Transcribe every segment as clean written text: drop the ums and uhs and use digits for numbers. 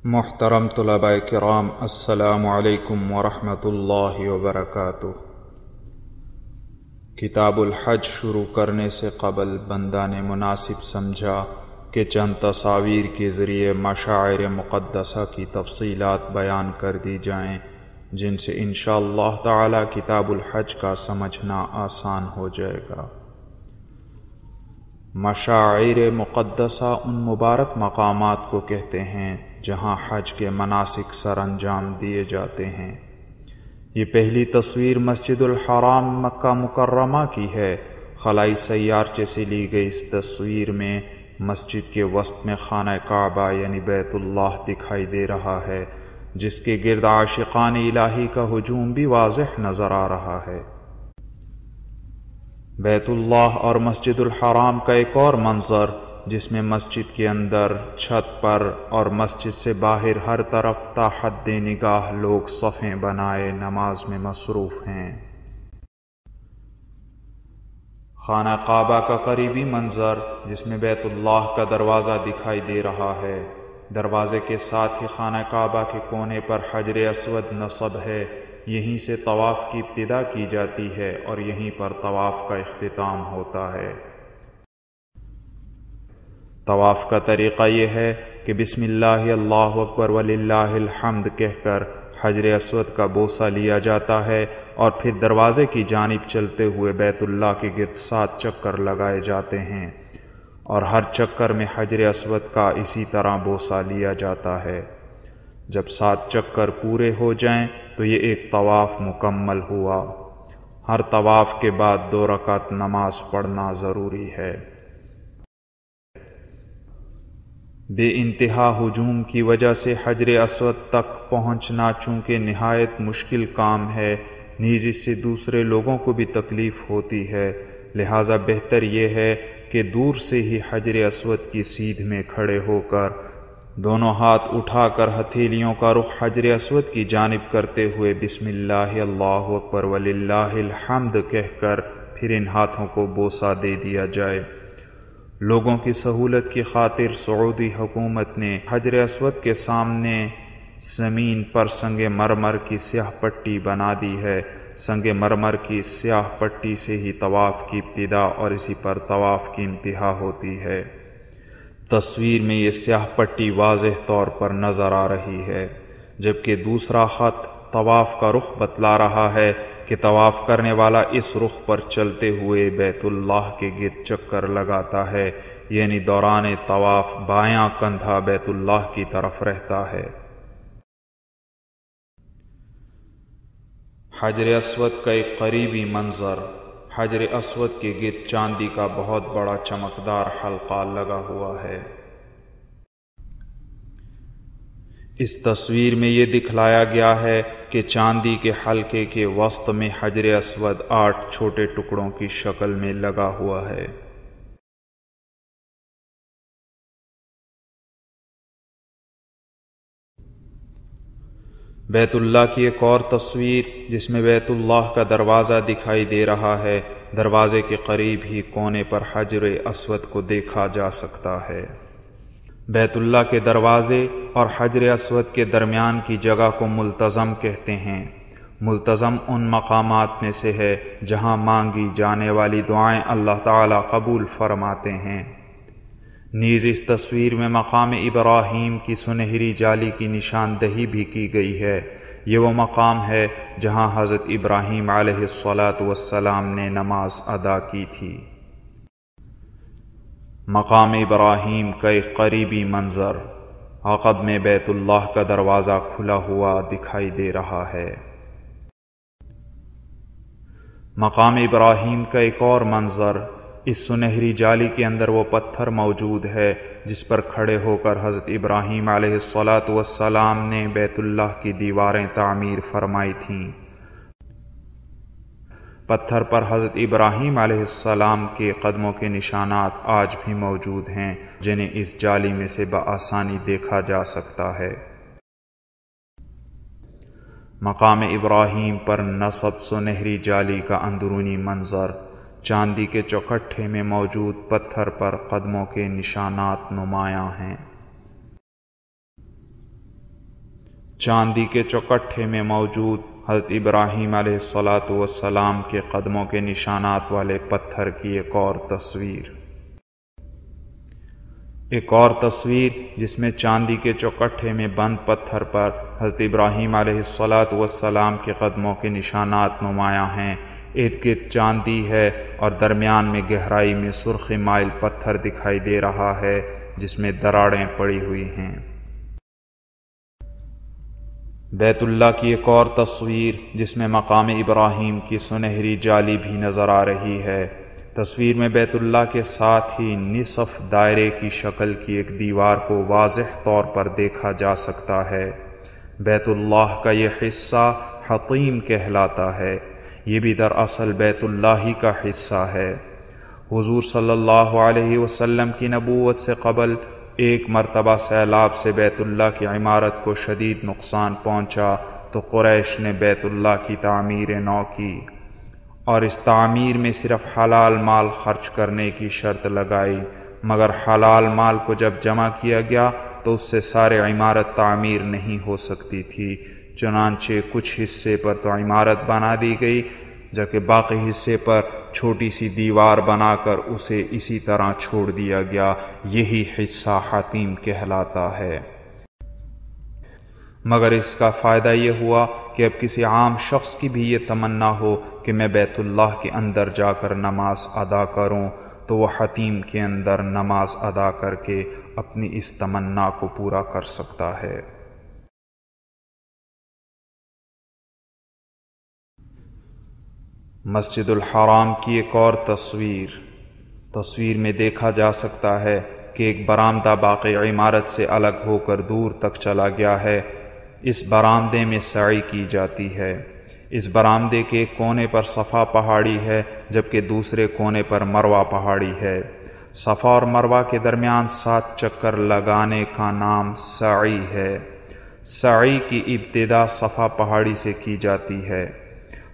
محترم طلباء کرام، السلام علیکم ورحمۃ اللہ وبرکاتہ۔ کتاب الحج شروع کرنے سے قبل بندہ نے مناسب سمجھا کہ چند تصاویر کے ذریعے مشاعر مقدسہ کی تفصیلات بیان کر دی جائیں، جن سے انشاءاللہ تعالی کتاب الحج کا سمجھنا آسان ہو جائے گا۔ مشاعر مقدسہ ان مبارک مقامات کو کہتے ہیں جہاں حج کے مناسک سر انجام دیے جاتے ہیں۔ یہ پہلی تصویر مسجد الحرام مکہ مکرمہ کی ہے۔ خلائی سیارچے سے لی گئی اس تصویر میں مسجد کے وسط میں خانہ کعبہ یعنی بیت اللہ دکھائی دے رہا ہے، جس کے گرد عاشقان الہی کا ہجوم بھی واضح نظر آ رہا ہے۔ بیت اللہ اور مسجد الحرام کا ایک اور منظر، جس میں مسجد کے اندر، چھت پر اور مسجد سے باہر ہر طرف تا حد نگاہ لوگ صفیں بنائے نماز میں مصروف ہیں۔ خانہ کعبہ کا قریبی منظر، جس میں بیت اللہ کا دروازہ دکھائی دے رہا ہے۔ دروازے کے ساتھ ہی خانہ کعبہ کے کونے پر حجر اسود نصب ہے۔ یہیں سے طواف کی ابتدا کی جاتی ہے اور یہیں پر طواف کا اختتام ہوتا ہے۔ طواف کا طریقہ یہ ہے کہ بسم اللہ اللہ اکبر وللہ الحمد کہہ کر حجر اسود کا بوسہ لیا جاتا ہے اور پھر دروازے کی جانب چلتے ہوئے بیت اللہ کے گرد 7 چکر لگائے جاتے ہیں، اور ہر چکر میں حجر اسود کا اسی طرح بوسہ لیا جاتا ہے۔ جب 7 چکر پورے ہو جائیں تو یہ ایک طواف مکمل ہوا۔ ہر طواف کے بعد 2 رکعت نماز پڑھنا ضروری ہے۔ بے انتہا ہجوم کی وجہ سے حجر اسود تک پہنچنا چونکہ نہایت مشکل کام ہے، نیز اس سے دوسرے لوگوں کو بھی تکلیف ہوتی ہے، لہذا بہتر یہ ہے کہ دور سے ہی حجر اسود کی سیدھ میں کھڑے ہو کر دونوں ہاتھ اٹھا کر ہتھیلیوں کا رخ حجر اسود کی جانب کرتے ہوئے بسم اللہ اللہ اکبر وللہ الحمد کہہ کر پھر ان ہاتھوں کو بوسہ دے دیا جائے۔ لوگوں کی سہولت کی خاطر سعودی حکومت نے حجر اسود کے سامنے زمین پر سنگ مرمر کی سیاہ پٹی بنا دی ہے۔ سنگ مرمر کی سیاہ پٹی سے ہی طواف کی ابتدا اور اسی پر طواف کی انتہا ہوتی ہے۔ تصویر میں یہ سیاہ پٹی واضح طور پر نظر آ رہی ہے، جبکہ دوسرا خط طواف کا رخ بتلا رہا ہے کہ طواف کرنے والا اس رخ پر چلتے ہوئے بیت اللہ کے گرد چکر لگاتا ہے، یعنی دوران طواف بایاں کندھا بیت اللہ کی طرف رہتا ہے۔ حجر اسود کا ایک قریبی منظر، حجر اسود کے گرد چاندی کا بہت بڑا چمکدار حلقہ لگا ہوا ہے۔ اس تصویر میں یہ دکھلایا گیا ہے کہ چاندی کے حلقے کے وسط میں حجر اسود 8 چھوٹے ٹکڑوں کی شکل میں لگا ہوا ہے۔ بیت اللہ کی ایک اور تصویر، جس میں بیت اللہ کا دروازہ دکھائی دے رہا ہے۔ دروازے کے قریب ہی کونے پر حجر اسود کو دیکھا جا سکتا ہے۔ بیت اللہ کے دروازے اور حجر اسود کے درمیان کی جگہ کو ملتزم کہتے ہیں۔ ملتزم ان مقامات میں سے ہے جہاں مانگی جانے والی دعائیں اللہ تعالی قبول فرماتے ہیں۔ نیز اس تصویر میں مقام ابراہیم کی سنہری جالی کی نشاندہی بھی کی گئی ہے۔ یہ وہ مقام ہے جہاں حضرت ابراہیم علیہ السلام نے نماز ادا کی تھی۔ مقام ابراہیم کا ایک قریبی منظر، عقب میں بیت اللہ کا دروازہ کھلا ہوا دکھائی دے رہا ہے۔ مقام ابراہیم کا ایک اور منظر، اس سنہری جالی کے اندر وہ پتھر موجود ہے جس پر کھڑے ہو کر حضرت ابراہیم علیہ السلام نے بیت اللہ کی دیواریں تعمیر فرمائی تھیں۔ پتھر پر حضرت ابراہیم علیہ السلام کے قدموں کے نشانات آج بھی موجود ہیں، جنہیں اس جالی میں سے بآسانی دیکھا جا سکتا ہے۔ مقام ابراہیم پر نصب سنہری جالی کا اندرونی منظر، چاندی کے چوکھٹے میں موجود پتھر پر قدموں کے نشانات نمایاں ہیں۔ چاندی کے چوکٹھے میں موجود حضرت ابراہیم علیہ الصلاۃ والسلام کے قدموں کے نشانات والے پتھر کی ایک اور تصویر جس میں چاندی کے چوکٹھے میں بند پتھر پر حضرت ابراہیم علیہ الصلاۃ والسلام کے قدموں کے نشانات نمایاں ہیں۔ ارد گرد چاندی ہے اور درمیان میں گہرائی میں سرخ مائل پتھر دکھائی دے رہا ہے جس میں دراڑیں پڑی ہوئی ہیں۔ بیت اللہ کی ایک اور تصویر جس میں مقام ابراہیم کی سنہری جالی بھی نظر آ رہی ہے۔ تصویر میں بیت اللہ کے ساتھ ہی نصف دائرے کی شکل کی ایک دیوار کو واضح طور پر دیکھا جا سکتا ہے۔ بیت اللہ کا یہ حصہ حطیم کہلاتا ہے۔ یہ بھی دراصل بیت اللہ ہی کا حصہ ہے۔ حضور صلی اللہ علیہ وسلم کی نبوت سے قبل ایک مرتبہ سیلاب سے بیت اللہ کی عمارت کو شدید نقصان پہنچا تو قریش نے بیت اللہ کی تعمیر نو کی اور اس تعمیر میں صرف حلال مال خرچ کرنے کی شرط لگائی، مگر حلال مال کو جب جمع کیا گیا تو اس سے سارے عمارت تعمیر نہیں ہو سکتی تھی، چنانچہ کچھ حصے پر تو عمارت بنا دی گئی جبکہ باقی حصے پر چھوٹی سی دیوار بنا کر اسے اسی طرح چھوڑ دیا گیا۔ یہی حصہ حطیم کہلاتا ہے۔ مگر اس کا فائدہ یہ ہوا کہ اب کسی عام شخص کی بھی یہ تمنا ہو کہ میں بیت اللہ کے اندر جا کر نماز ادا کروں تو وہ حطیم کے اندر نماز ادا کر کے اپنی اس تمنا کو پورا کر سکتا ہے۔ مسجد الحرام کی ایک اور تصویر میں دیکھا جا سکتا ہے کہ ایک برآمدہ باقی عمارت سے الگ ہو کر دور تک چلا گیا ہے۔ اس برآمدے میں سعی کی جاتی ہے۔ اس برآمدے کے ایک کونے پر صفا پہاڑی ہے جبکہ دوسرے کونے پر مروہ پہاڑی ہے۔ صفا اور مروہ کے درمیان 7 چکر لگانے کا نام سعی ہے۔ سعی کی ابتدا صفا پہاڑی سے کی جاتی ہے۔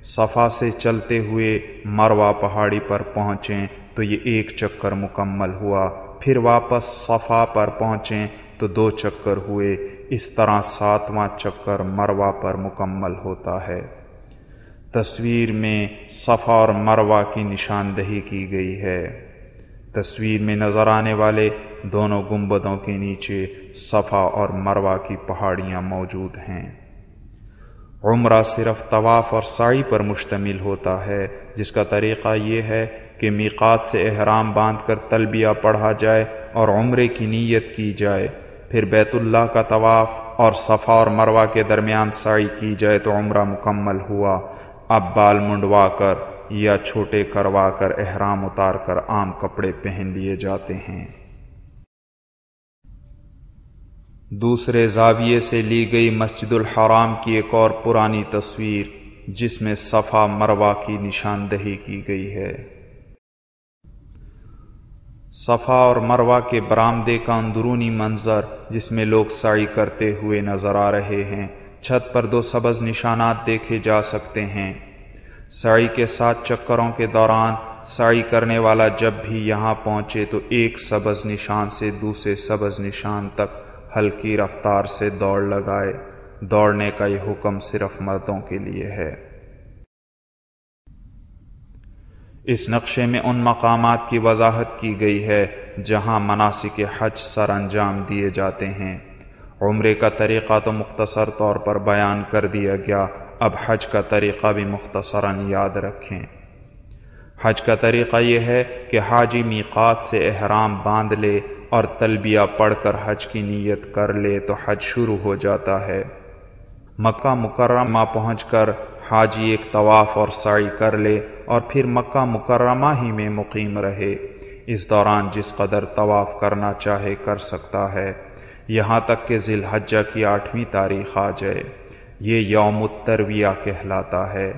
صفا سے چلتے ہوئے مروہ پہاڑی پر پہنچیں تو یہ 1 چکر مکمل ہوا، پھر واپس صفا پر پہنچیں تو 2 چکر ہوئے، اس طرح 7واں چکر مروہ پر مکمل ہوتا ہے۔ تصویر میں صفا اور مروہ کی نشاندہی کی گئی ہے۔ تصویر میں نظر آنے والے دونوں گنبدوں کے نیچے صفا اور مروہ کی پہاڑیاں موجود ہیں۔ عمرہ صرف طواف اور سعی پر مشتمل ہوتا ہے، جس کا طریقہ یہ ہے کہ میقات سے احرام باندھ کر تلبیہ پڑھا جائے اور عمرے کی نیت کی جائے، پھر بیت اللہ کا طواف اور صفا اور مروہ کے درمیان سعی کی جائے تو عمرہ مکمل ہوا۔ اب بال منڈوا کر یا چھوٹے کروا کر احرام اتار کر عام کپڑے پہن لیے جاتے ہیں۔ دوسرے زاویے سے لی گئی مسجد الحرام کی ایک اور پرانی تصویر جس میں صفا مروہ کی نشاندہی کی گئی ہے۔ صفا اور مروہ کے برآمدے کا اندرونی منظر جس میں لوگ سعی کرتے ہوئے نظر آ رہے ہیں۔ چھت پر 2 سبز نشانات دیکھے جا سکتے ہیں۔ سعی کے 7 چکروں کے دوران سعی کرنے والا جب بھی یہاں پہنچے تو ایک سبز نشان سے دوسرے سبز نشان تک ہلکی رفتار سے دوڑ لگائے۔ دوڑنے کا یہ حکم صرف مردوں کے لیے ہے۔ اس نقشے میں ان مقامات کی وضاحت کی گئی ہے جہاں مناسک حج سر انجام دیے جاتے ہیں۔ عمرے کا طریقہ تو مختصر طور پر بیان کر دیا گیا، اب حج کا طریقہ بھی مختصراً یاد رکھیں۔ حج کا طریقہ یہ ہے کہ حاجی میقات سے احرام باندھ لے اور تلبیہ پڑھ کر حج کی نیت کر لے تو حج شروع ہو جاتا ہے۔ مکہ مکرمہ پہنچ کر حاجی ایک طواف اور سعی کر لے اور پھر مکہ مکرمہ ہی میں مقیم رہے۔ اس دوران جس قدر طواف کرنا چاہے کر سکتا ہے، یہاں تک کہ ذی الحجہ کی 8ویں تاریخ آ جائے۔ یہ یوم الترویہ کہلاتا ہے۔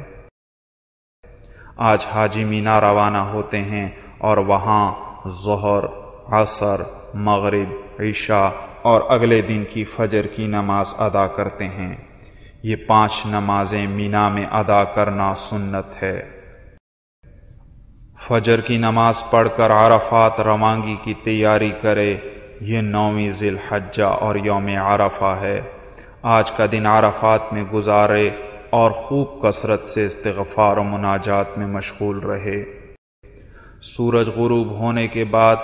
آج حاجی مینا روانہ ہوتے ہیں اور وہاں ظہر، عصر، مغرب، عشاء اور اگلے دن کی فجر کی نماز ادا کرتے ہیں۔ یہ 5 نمازیں مینا میں ادا کرنا سنت ہے۔ فجر کی نماز پڑھ کر عرفات روانگی کی تیاری کرے۔ یہ 9ویں ذی الحجہ اور یوم عرفہ ہے۔ آج کا دن عرفات میں گزارے اور خوب کثرت سے استغفار و مناجات میں مشغول رہے۔ سورج غروب ہونے کے بعد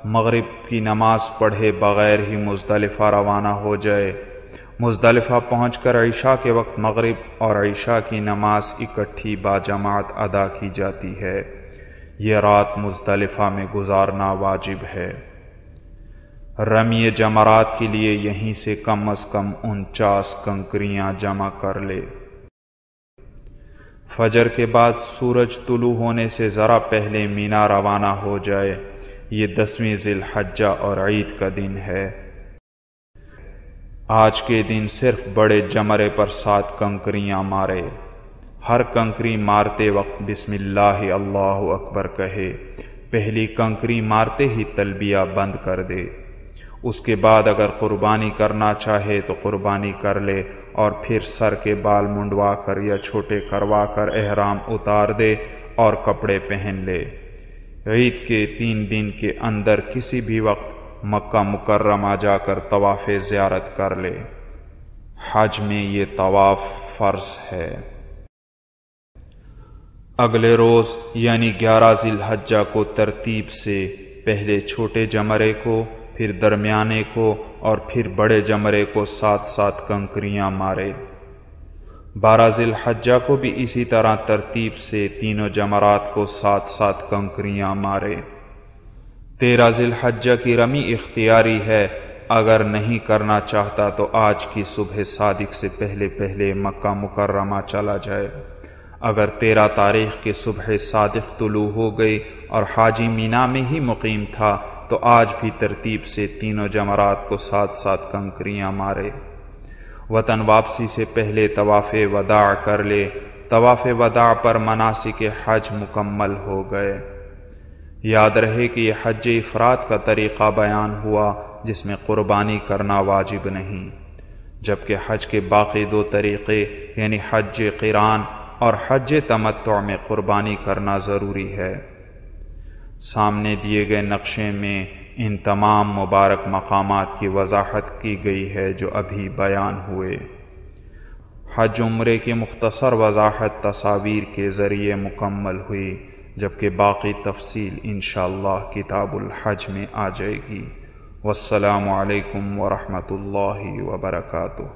مغرب کی نماز پڑھے بغیر ہی مزدلفہ روانہ ہو جائے۔ مزدلفہ پہنچ کر عشاء کے وقت مغرب اور عشاء کی نماز اکٹھی باجماعت ادا کی جاتی ہے۔ یہ رات مزدلفہ میں گزارنا واجب ہے۔ رمی جمرات کے لیے یہیں سے کم از کم 49 کنکریاں جمع کر لے۔ فجر کے بعد سورج طلوع ہونے سے ذرا پہلے مینا روانہ ہو جائے۔ یہ 10ویں ذی الحجہ اور عید کا دن ہے۔ آج کے دن صرف بڑے جمرے پر 7 کنکریاں مارے۔ ہر کنکری مارتے وقت بسم اللہ اللہ اکبر کہے۔ پہلی کنکری مارتے ہی تلبیہ بند کر دے۔ اس کے بعد اگر قربانی کرنا چاہے تو قربانی کر لے اور پھر سر کے بال منڈوا کر یا چھوٹے کروا کر احرام اتار دے اور کپڑے پہن لے۔ عید کے 3 دن کے اندر کسی بھی وقت مکہ مکرمہ جا کر طواف زیارت کر لے۔ حج میں یہ طواف فرض ہے۔ اگلے روز یعنی 11 ذی الحجہ کو ترتیب سے پہلے چھوٹے جمرے کو، پھر درمیانے کو اور پھر بڑے جمرے کو 7 کنکریاں مارے۔ 12 ذی الحجہ کو بھی اسی طرح ترتیب سے تینوں جمرات کو 7 کنکریاں مارے۔ 13 ذی الحجہ کی رمی اختیاری ہے، اگر نہیں کرنا چاہتا تو آج کی صبح صادق سے پہلے مکہ مکرمہ چلا جائے۔ اگر 13 تاریخ کی صبح صادق طلوع ہو گئی اور حاجی مینا میں ہی مقیم تھا تو آج بھی ترتیب سے تینوں جمرات کو 7 کنکریاں مارے۔ وطن واپسی سے پہلے طواف وداع کر لے۔ طواف وداع پر مناسک حج مکمل ہو گئے۔ یاد رہے کہ یہ حج افراد کا طریقہ بیان ہوا جس میں قربانی کرنا واجب نہیں، جبکہ حج کے باقی 2 طریقے یعنی حج قران اور حج تمتع میں قربانی کرنا ضروری ہے۔ سامنے دیے گئے نقشے میں ان تمام مبارک مقامات کی وضاحت کی گئی ہے جو ابھی بیان ہوئے۔ حج عمرے کی مختصر وضاحت تصاویر کے ذریعے مکمل ہوئی، جبکہ باقی تفصیل انشاءاللہ کتاب الحج میں آ جائے گی۔ والسلام علیکم ورحمۃ اللہ وبرکاتہ۔